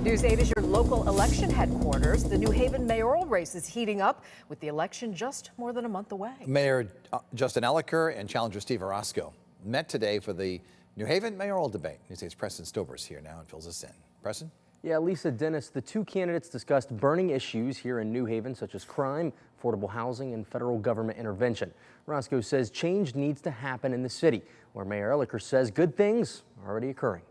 News 8 is your local election headquarters. The New Haven mayoral race is heating up with the election just more than a month away. Mayor Justin Elicker and challenger Steve Orosco met today for the New Haven mayoral debate. News 8's Preston Stober's here now and fills us in. Preston? Yeah, Lisa Dennis, the two candidates discussed burning issues here in New Haven, such as crime, affordable housing, and federal government intervention. Orosco says change needs to happen in the city, where Mayor Elicker says good things are already occurring.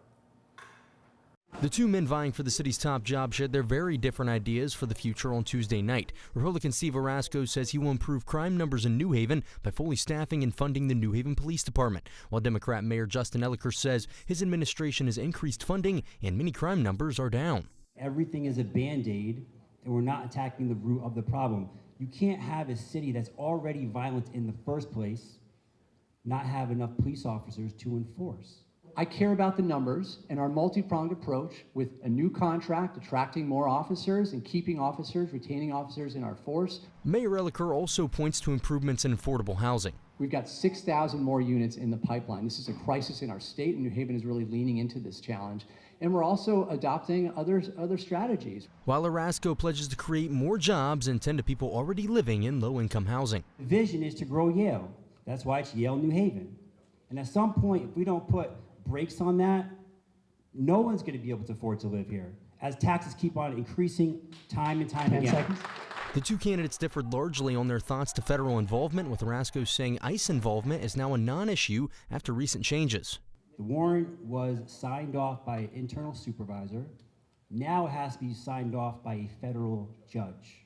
The two men vying for the city's top job shared their very different ideas for the future on Tuesday night. Republican Steve Orosco says he will improve crime numbers in New Haven by fully staffing and funding the New Haven Police Department, while Democrat Mayor Justin Elicker says his administration has increased funding and many crime numbers are down. Everything is a Band-Aid, and we're not attacking the root of the problem. You can't have a city that's already violent in the first place not have enough police officers to enforce. I care about the numbers and our multi-pronged approach with a new contract, attracting more officers and keeping officers, retaining officers in our force. Mayor Elicker also points to improvements in affordable housing. We've got 6,000 more units in the pipeline. This is a crisis in our state, and New Haven is really leaning into this challenge. And we're also adopting other strategies. While Orosco pledges to create more jobs and tend to people already living in low-income housing. The vision is to grow Yale. That's why it's Yale New Haven. And at some point, if we don't put brakes on that, no one's going to be able to afford to live here, as taxes keep on increasing time and time again. The two candidates differed largely on their thoughts to federal involvement, with Orosco saying ICE involvement is now a non-issue after recent changes. The warrant was signed off by an internal supervisor. Now it has to be signed off by a federal judge.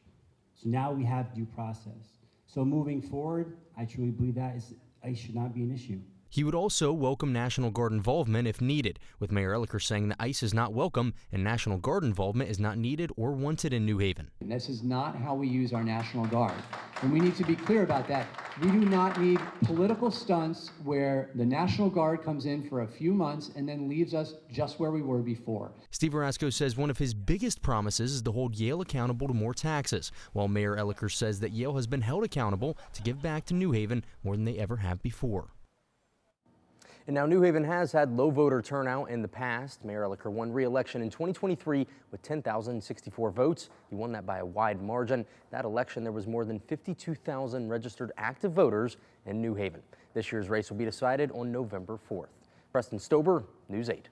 So now we have due process. So moving forward, I truly believe that ICE should not be an issue. He would also welcome National Guard involvement if needed, with Mayor Elicker saying that ICE is not welcome and National Guard involvement is not needed or wanted in New Haven. And this is not how we use our National Guard. And we need to be clear about that. We do not need political stunts where the National Guard comes in for a few months and then leaves us just where we were before. Steve Orosco says one of his biggest promises is to hold Yale accountable to more taxes, while Mayor Elicker says that Yale has been held accountable to give back to New Haven more than they ever have before. And now New Haven has had low voter turnout in the past. Mayor Elicker won re-election in 2023 with 10,064 votes. He won that by a wide margin. That election, there was more than 52,000 registered active voters in New Haven. This year's race will be decided on November 4th. Preston Stober, News 8.